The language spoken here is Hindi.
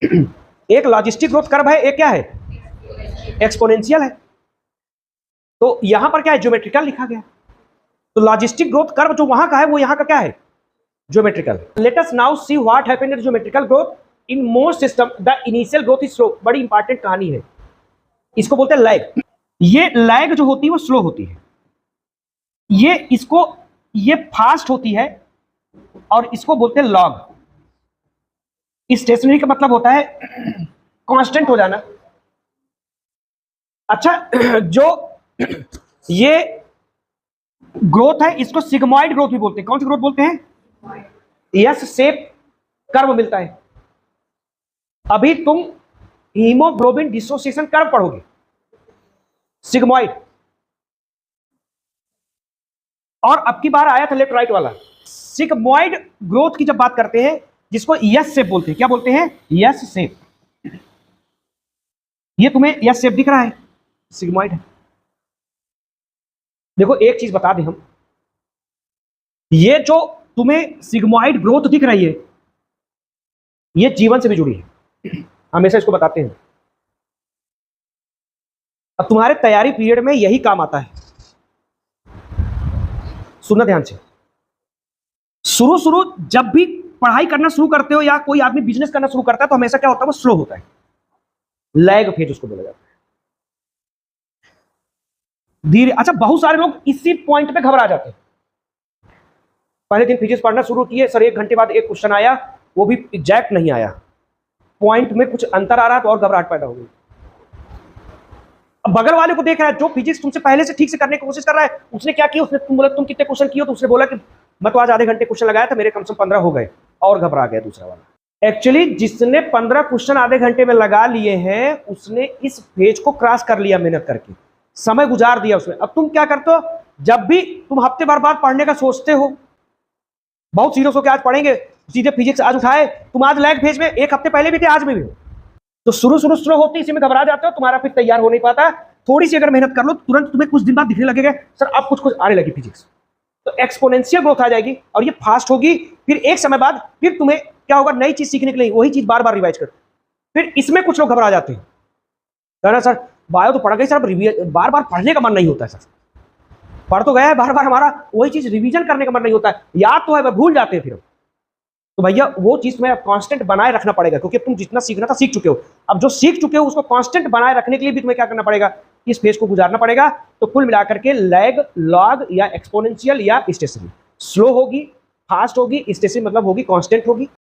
एक लॉजिस्टिक ग्रोथ कर्व है, एक क्या है, एक्सपोनेंशियल है। तो यहां पर क्या है, ज्योमेट्रिकल लिखा गया। तो लॉजिस्टिक ग्रोथ कर्व जो वहां का है वो यहां का क्या है, geometrical. Let us now see what happened in geometrical growth in most system. The initial growth is slow. बड़ी इंपॉर्टेंट कहानी है, इसको बोलते हैं लैग। ये लैग जो होती है वो स्लो होती है, ये फास्ट होती है, और इसको बोलते हैं लॉग। स्टेशनरी का मतलब होता है कांस्टेंट हो जाना। अच्छा, जो ये ग्रोथ है इसको सिग्मॉइड ग्रोथ भी बोलते हैं। कौन सी ग्रोथ बोलते हैं, एस शेप कर्व मिलता है। अभी तुम हीमोग्लोबिन डिसोसिएशन कर्व पढ़ोगे, सिग्मॉइड। और अब की बार आया था लेफ्ट राइट वाला। सिग्मॉइड ग्रोथ की जब बात करते हैं, जिसको यस शेप बोलते हैं, क्या बोलते हैं, यस शेप। ये तुम्हें यस शेप दिख रहा है, सिग्मॉइड है। देखो एक चीज बता दें हम, ये जो तुम्हें सिग्मॉइड ग्रोथ दिख रही है ये जीवन से भी जुड़ी है, हमेशा इसको बताते हैं। अब तुम्हारे तैयारी पीरियड में यही काम आता है, सुनना ध्यान से। शुरू जब भी पढ़ाई करना शुरू करते हो या कोई आदमी बिजनेस करना शुरू करता है तो हमेशा क्या होता है, वो स्लो होता है, लैग फेज उसको बोला जाता है, धीरे। अच्छा, बहुत सारे लोग इसी पॉइंट पे घबरा जाते हैं। पहले दिन फिजिक्स पढ़ना शुरू किए, सर 1 घंटे बाद एक क्वेश्चन आया, वो भी एग्जैक्ट नहीं आया, पॉइंट में कुछ अंतर आ रहा है, तो और घबराहट पैदा हो गई। अब बगल वाले को देख रहा है जो फिजिक्स तुमसे पहले से ठीक से करने की कोशिश कर रहा है, उसने क्या किया, उसने तुम बोला तुम कितने क्वेश्चन किए, तो उसने बोला कि मैं तो आज आधे घंटे क्वेश्चन लगाया था, मेरे कम से कम 15 हो गए, और घबरा गया दूसरा वाला। एक्चुअली जिसने 15 क्वेश्चन आधे घंटे में लगा लिए हैं उसने इस फेज को क्रॉस कर लिया, मेहनत करके समय गुजार दिया उसने। अब तुम क्या करते हो, जब भी तुम हफ्ते भर बाद पढ़ने का सोचते हो, बहुत सीरियस होकर आज पढ़ेंगे, सीधे फिजिक्स आज उठाए, तुम आज लैग फेज में 1 हफ्ते पहले भी थे, आज में भी हो, तो शुरू स्लो होती है, इसी में घबरा जाते हो, तुम्हारा फिर तैयार हो नहीं पाता। थोड़ी सी अगर मेहनत कर लो तुरंत तुम्हें कुछ दिन बाद दिखने लगेगा सर अब कुछ आने लगी फिजिक्स, तो एक्सपोनेंशियल ग्रोथ आ जाएगी और ये फास्ट होगी। फिर एक समय बाद फिर तुम्हें क्या होगा, नई चीज सीखने के लिए वही चीज बार बार रिवाइज कर। फिर इसमें कुछ लोग घबरा जाते हैं ना, सर बायो तो पढ़ गई सर, बार बार पढ़ने का मन नहीं होता है, सर पढ़ तो गया है, बार बार हमारा वही चीज रिवीजन करने का मन नहीं होता है, याद तो है भूल जाते हैं फिर। तो भैया वो चीज तुम्हें कांस्टेंट बनाए रखना पड़ेगा, क्योंकि तुम जितना सीखना था सीख चुके हो। अब जो सीख चुके हो उसको कांस्टेंट बनाए रखने के लिए भी तुम्हें क्या करना पड़ेगा, इस फेज को गुजारना पड़ेगा। तो कुल मिलाकर के लैग, लॉग या एक्सपोनेंशियल या स्टेशनरी, स्लो होगी, फास्ट होगी, स्टेशनरी मतलब होगी कांस्टेंट होगी।